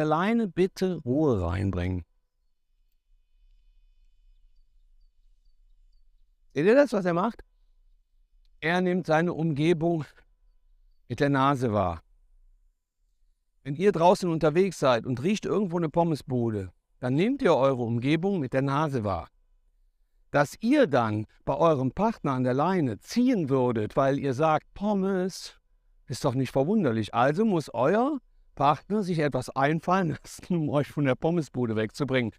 Alleine bitte Ruhe reinbringen. Seht ihr das, was er macht? Er nimmt seine Umgebung mit der Nase wahr. Wenn ihr draußen unterwegs seid und riecht irgendwo eine Pommesbude, dann nehmt ihr eure Umgebung mit der Nase wahr. Dass ihr dann bei eurem Partner an der Leine ziehen würdet, weil ihr sagt, Pommes, ist doch nicht verwunderlich. Also muss euer Partner sich etwas einfallen lassen, um euch von der Pommesbude wegzubringen.